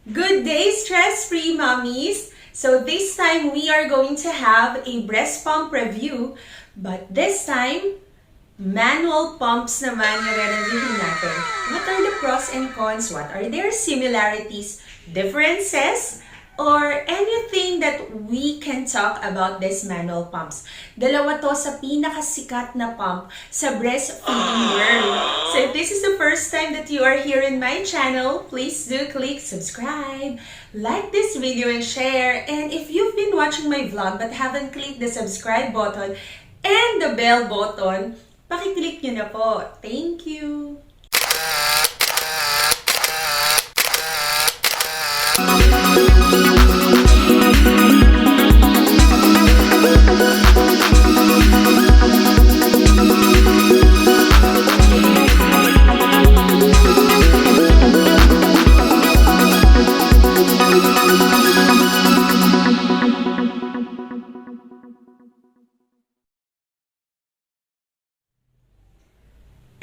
Good day, stress-free mommies! So this time we are going to have a breast pump review, but this time, manual pumps naman yung re-reviewin natin. What are the pros and cons? What are their similarities, differences, or anything that we can talk about this manual pumps? Dalawa to sa pinakasikat na pump sa breastfeeding world. So if this is the first time that you are here in my channel, please do click subscribe, like this video and share. And if you've been watching my vlog but haven't clicked the subscribe button and the bell button, pakiclick nyo na po. Thank you!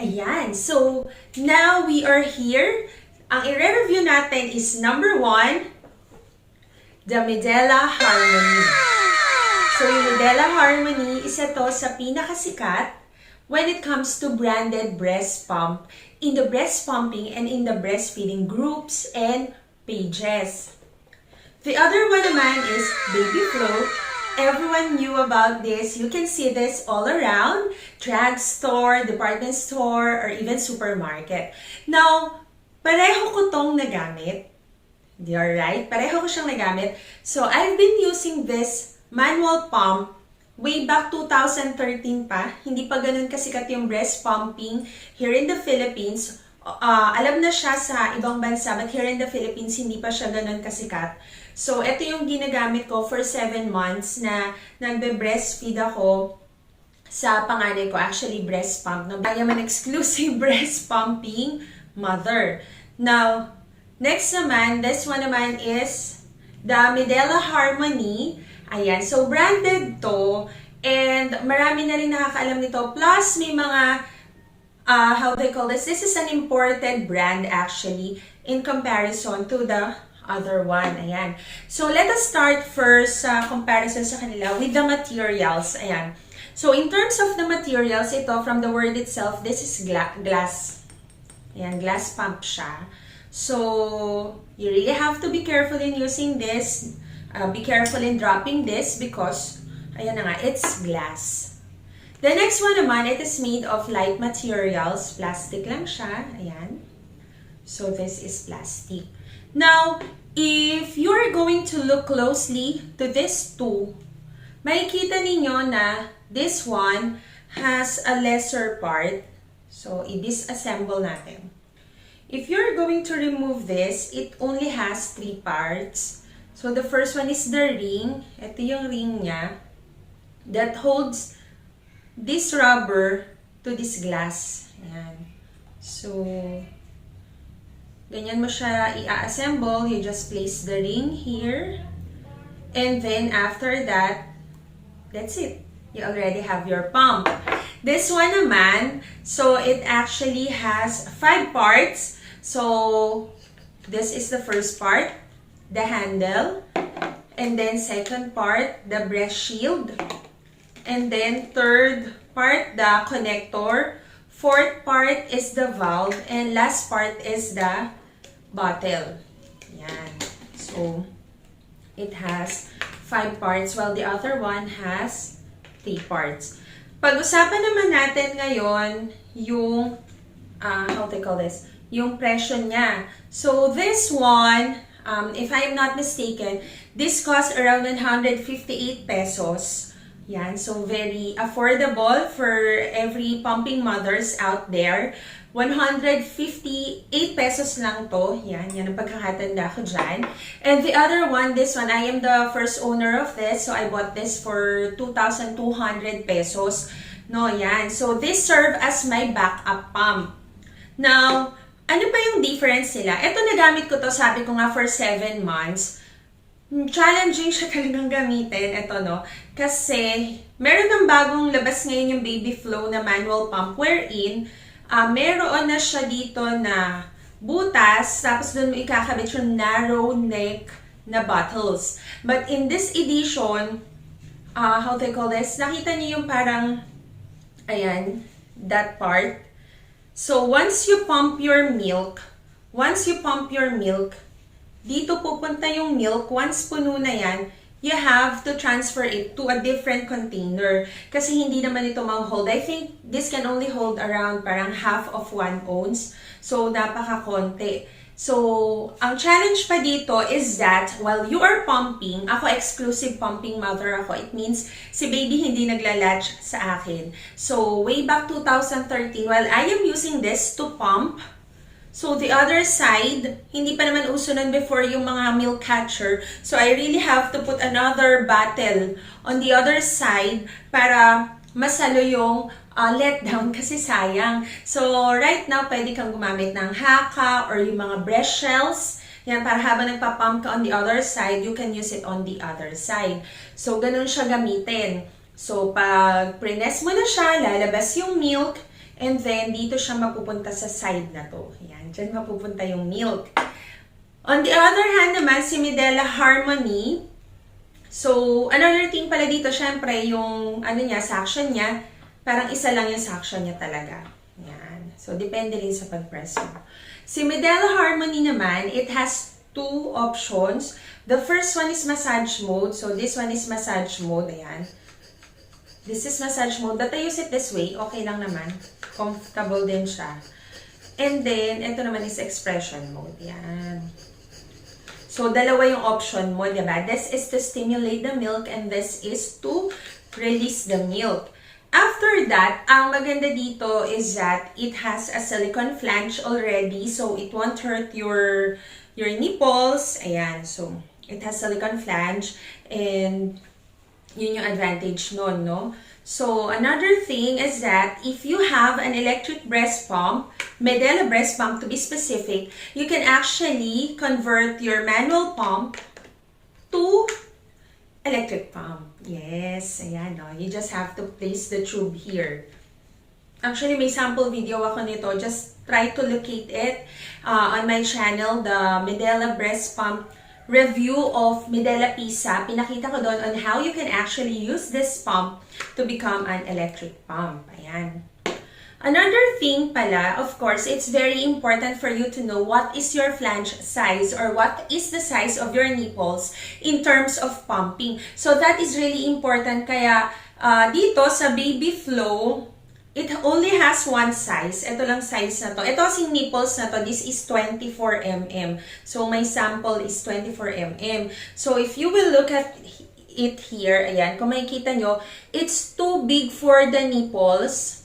Ayan, so now we are here. Ang i-review natin is number 1, the Medela Harmony. So yung Medela Harmony, isa to sa pinakasikat when it comes to branded breast pump in the breast pumping and in the breastfeeding groups and pages. The other one naman is Baby Float. Everyone knew about this. You can see this all around, drugstore, department store, or even supermarket. Now, pareho ko tong nagamit. You're right, pareho ko siyang nagamit. So, I've been using this manual pump way back 2013 pa. Hindi pa ganun kasikat yung breast pumping here in the Philippines. Alam na siya sa ibang bansa, but here in the Philippines, hindi pa siya ganun kasikat. So, ito yung ginagamit ko for 7 months na nagbe-breastfeed ako sa panganay ko. Actually, breast pump. No? I am an exclusive breast pumping mother. Now, next naman, this one naman is the Medela Harmony. Ayan, so branded to. And marami na rin nakakaalam nito. Plus, may mga, how they call this? This is an imported brand actually in comparison to the other one. Ayan. So, let us start first sa comparison sa kanila with the materials. Ayan. So, in terms of the materials, ito, from the word itself, this is glass. Ayan, glass pump siya. So, you really have to be careful in using this. Be careful in dropping this because, ayan na nga, it's glass. The next one naman, it is made of light materials. Plastic lang siya. Ayan. So, this is plastic. Now, if you're going to look closely to this two, makikita ninyo na this one has a lesser part. So, i-disassemble natin. If you're going to remove this, it only has 3 parts. So, the first one is the ring. Ito yung ring niya that holds this rubber to this glass. Ayan. So, ganyan mo siya i-assemble. You just place the ring here. And then, after that, that's it. You already have your pump. This one naman, so it actually has 5 parts. So, this is the first part, the handle. And then, second part, the breast shield. And then, third part, the connector. Fourth part is the valve. And last part is the bottle. Yan. So, it has 5 parts while the other one has 3 parts. Pag-usapan naman natin ngayon yung, how they call this, yung presyo niya. So, this one, if I am not mistaken, this costs around 158 pesos. Yan. So, very affordable for every pumping mothers out there. 158 pesos lang to. Yan ang pagkakatanda ko dyan. And the other one, this one, I am the first owner of this. So, I bought this for 2,200 pesos. No, yan. So, this serve as my backup pump. Now, ano pa yung difference nila? Ito nagamit ko to, sabi ko nga, for 7 months. Challenging siya talagang gamitin. Ito, no? Kasi, meron ng bagong labas ngayon yung Baby Flow na manual pump wherein, meron na siya dito na butas, tapos doon mo ikakabit yung narrow neck na bottles. But in this edition, how do I call this? Nakita niyo yung parang, ayan, that part. So, once you pump your milk, dito pupunta yung milk. Once puno na yan, you have to transfer it to a different container. Kasi hindi naman ito ma-hold. I think this can only hold around parang half of 1 ounce. So, napaka-konti. So, ang challenge pa dito is that while you are pumping, ako exclusive pumping mother ako. It means si baby hindi naglalatch sa akin. So, way back 2013, while I am using this to pump, so the other side, hindi pa naman uso nun before yung mga milk catcher. So, I really have to put another bottle on the other side para masalo yung letdown kasi sayang. So, right now, pwede kang gumamit ng haka or yung mga breast shells. Yan, para habang nagpa-pump ka on the other side, you can use it on the other side. So, ganun siya gamitin. So, pag prines mo na siya, lalabas yung milk, and then dito siya mapupunta sa side na to. Yan, dyan mapupunta yung milk. On the other hand naman, si Medela Harmony. So, another thing pala dito, syempre, yung suction niya, parang isa lang yung suction niya talaga. Yan. So, depende rin sa pag-press mo. Si Medela Harmony naman, it has 2 options. The first one is massage mode. So, this one is massage mode. Ayan. This is massage mode. But I use it this way. Okay lang naman. Comfortable din siya. And then, ito naman is expression mode. Yan. So, dalawa yung option mo, diba? This is to stimulate the milk and this is to release the milk. After that, ang maganda dito is that it has a silicone flange already, so it won't hurt your nipples. Ayan, so it has silicone flange and yun yung advantage nun, no? So, another thing is that if you have an electric breast pump, Medela breast pump to be specific, you can actually convert your manual pump to electric pump. Yes, ayan, no? You just have to place the tube here. Actually, may sample video ako nito. Just try to locate it on my channel, the Medela breast pump review of Medela Pisa. Pinakita ko doon on how you can actually use this pump to become an electric pump. Ayan. Another thing pala, of course, it's very important for you to know what is your flange size or what is the size of your nipples in terms of pumping. So that is really important. Kaya dito sa Baby Flow, it only has one size. Ito lang size na to. Ito kasing nipples na to, this is 24 mm. So my sample is 24 mm. So if you will look at it here, ayan, kung makikita nyo, it's too big for the nipples.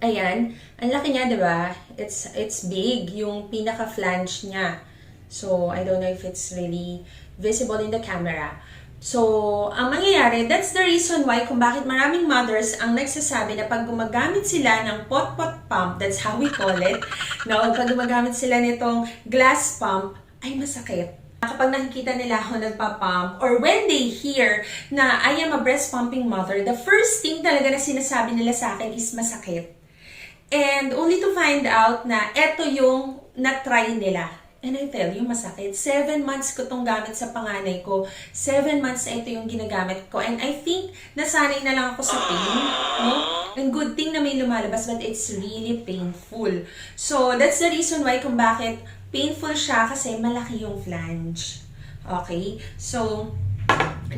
Ayan, ang laki niya, diba? It's big, yung pinaka-flange niya. So, I don't know if it's really visible in the camera. So, ang mangyayari, that's the reason why kung bakit maraming mothers ang nagsasabi na pag gumagamit sila ng pot-pot pump, that's how we call it, no? Pag gumagamit sila nitong glass pump, ay masakit. Kapag nakikita nila ako nagpa-pump, or when they hear na I am a breast pumping mother, the first thing talaga na sinasabi nila sa akin is masakit. And only to find out na eto yung na-try nila. And I tell you, masakit. 7 months ko tong gamit sa panganay ko. 7 months na ito yung ginagamit ko. And I think, nasanay na lang ako sa pain. No? And good thing na may lumalabas, but it's really painful. So, that's the reason why kung bakit painful siya, kasi malaki yung flange. Okay? So,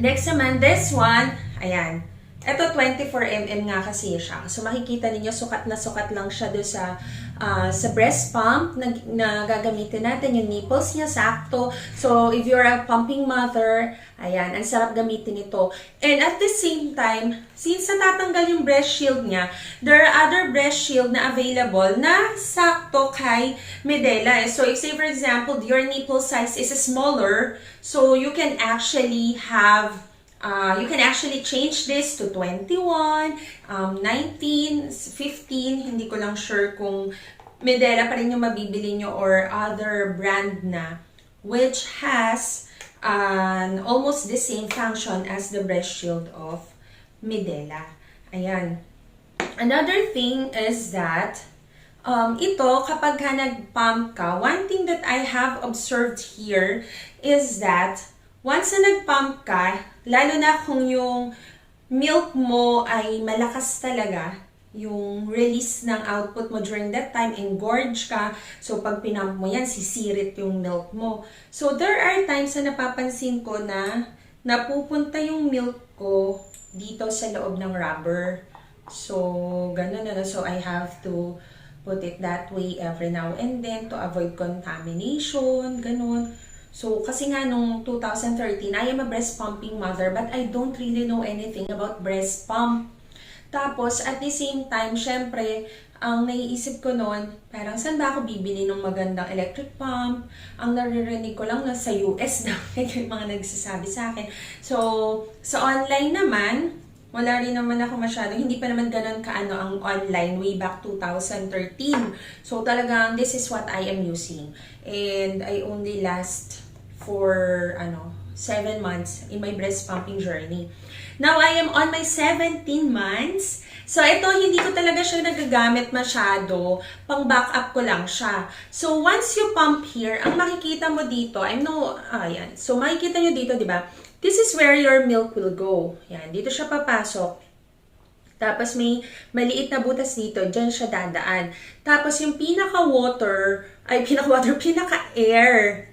next naman, this one, ayan. Ito, 24 mm nga kasi siya. So, makikita ninyo, sukat na sukat lang siya doon sa breast pump na gagamitin natin. Yung nipples niya, sakto. So, if you're a pumping mother, ayan, ang sarap gamitin ito. And at the same time, since natatanggal yung breast shield niya, there are other breast shield na available na sakto kay Medela. So, if say for example, your nipple size is smaller, so you can actually have you can actually change this to 21, 19, 15. Hindi ko lang sure kung Medela pa rin yung mabibili nyo or other brand na which has almost the same function as the breast shield of Medela. Ayan. Another thing is that ito, kapag ka nag-pump ka, one thing that I have observed here is that once na nag-pump ka, lalo na kung yung milk mo ay malakas talaga, yung release ng output mo during that time, engorge ka, so pag pinump mo yan, sisirit yung milk mo. So there are times na napapansin ko na napupunta yung milk ko dito sa loob ng rubber. So, ganun na. So, I have to put it that way every now and then to avoid contamination, ganun. So, kasi nga nung 2013, I am a breast pumping mother, but I don't really know anything about breast pump. Tapos, at the same time, syempre, ang naiisip ko noon, parang saan ba ako bibili ng magandang electric pump? Ang naririnig ko lang na sa US daw, yung mga nagsasabi sa akin. So, sa online naman, wala rin naman ako masyado, hindi pa naman ganun kaano ang online way back 2013. So talagang this is what I am using. And I only last for 7 months in my breast pumping journey. Now I am on my 17 months. So ito, hindi ko talaga siya nagagamit masyado, pang backup ko lang siya. So once you pump here, ang makikita mo dito, ayan. So makikita nyo dito, di ba? This is where your milk will go. Yan, dito siya papasok. Tapos may maliit na butas dito, dyan siya dadaan. Tapos yung pinaka-air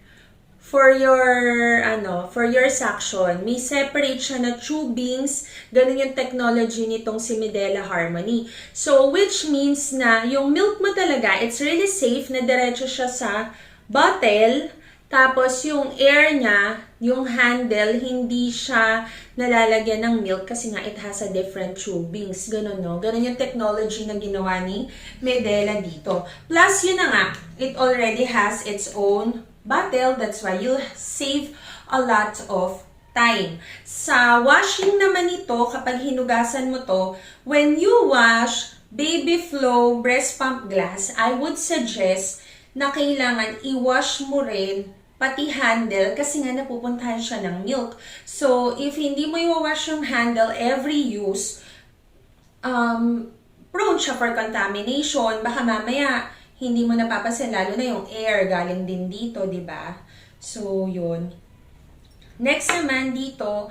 for your suction, may separate siya na tubings. Ganun yung technology nitong si Medela Harmony. So, which means na yung milk mo talaga, it's really safe na diretso siya sa bottle. Tapos, yung air niya, yung handle, hindi siya nalalagyan ng milk kasi nga it has a different tubings. Ganun, no? Ganun yung technology na ginawa ni Medela dito. Plus, yun na nga, it already has its own bottle. That's why you'll save a lot of time. Sa washing naman ito, kapag hinugasan mo to, when you wash baby flow breast pump glass, I would suggest na kailangan i-wash mo rin pati handle kasi nga napupuntahan siya ng milk. So, if hindi mo i-wash yung handle every use, prone siya for contamination. Baka mamaya, hindi mo napapansin, lalo na yung air galing din dito, di ba? So, yun. Next naman dito,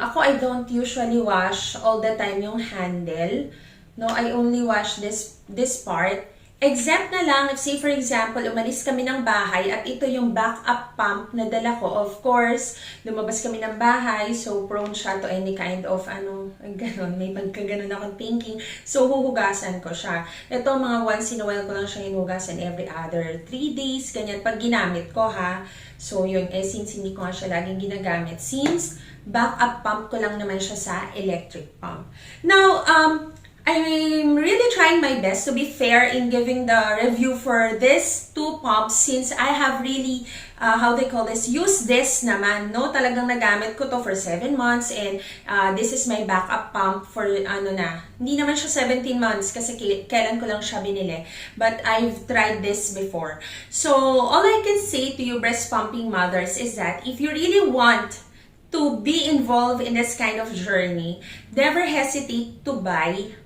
ako I don't usually wash all the time yung handle. No, I only wash this part. Except na lang, if say for example, umalis kami ng bahay at ito yung backup pump na dala ko. Of course, lumabas kami ng bahay, so prone siya to any kind of ganun, may pagkaganon akong thinking. So, huhugasan ko siya. Ito, mga once in a while ko lang siya hinugasan every other 3 days, ganyan, pag ginamit ko ha. So, yun, since hindi ko nga siya laging ginagamit, since backup pump ko lang naman siya sa electric pump. Now, I'm really trying my best to be fair in giving the review for these two pumps since I have really, used this naman, no? Talagang nagamit ko to for 7 months and this is my backup pump for, hindi naman siya 17 months kasi kailan ko lang siya binili. But I've tried this before. So, all I can say to you breast pumping mothers is that if you really want to be involved in this kind of journey, never hesitate to buy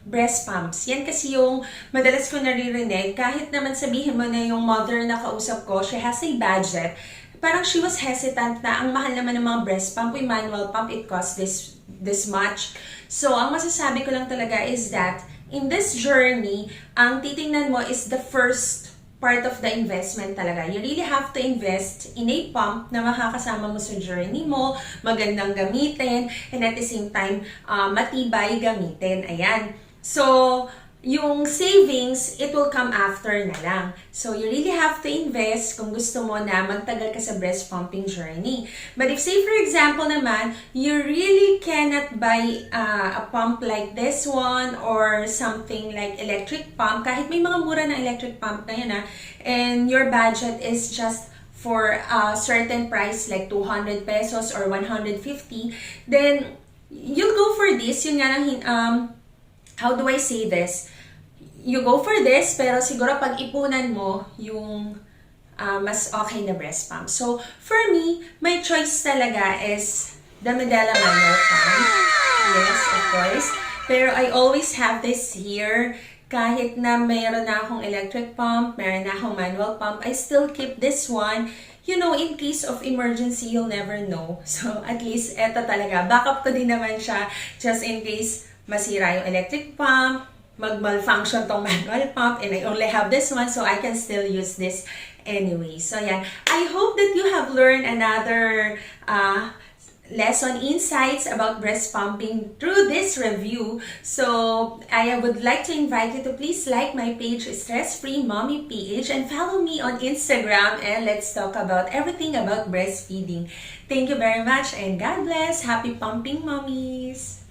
breast pumps. Yan kasi yung madalas ko naririnig, kahit naman sabihin mo na yung mother na kausap ko, she has a budget, parang she was hesitant na ang mahal naman ng mga breast pump, yung manual pump, it costs this much. So, ang masasabi ko lang talaga is that, in this journey, ang titingnan mo is the first part of the investment talaga. You really have to invest in a pump na makakasama mo sa journey mo, magandang gamitin, and at the same time, matibay gamitin. Ayan. So, yung savings, it will come after na lang. So, you really have to invest kung gusto mo na magtagal ka sa breast pumping journey. But if, say for example naman, you really cannot buy a pump like this one or something like electric pump, kahit may mga mura na electric pump na yan and your budget is just for a certain price like 200 pesos or 150, then you'll go for this. Yun nga lang, how do I say this? You go for this, pero siguro pag ipunan mo yung mas okay na breast pump. So, for me, my choice talaga is the Medela manual pump. Yes, of course. Pero I always have this here kahit na mayroon na akong electric pump, mayroon na akong manual pump, I still keep this one. You know, in case of emergency, you'll never know. So, at least, eto talaga. Backup ko din naman siya just in case masira yung electric pump, mag-malfunction tong manual pump, and I only have this one, so I can still use this anyway. So, yan. I hope that you have learned another lesson insights about breast pumping through this review. So I would like to invite you to please like my page, Stress Free Mommy PH, and follow me on Instagram, and let's talk about everything about breastfeeding. Thank you very much, and God bless. Happy pumping, mommies!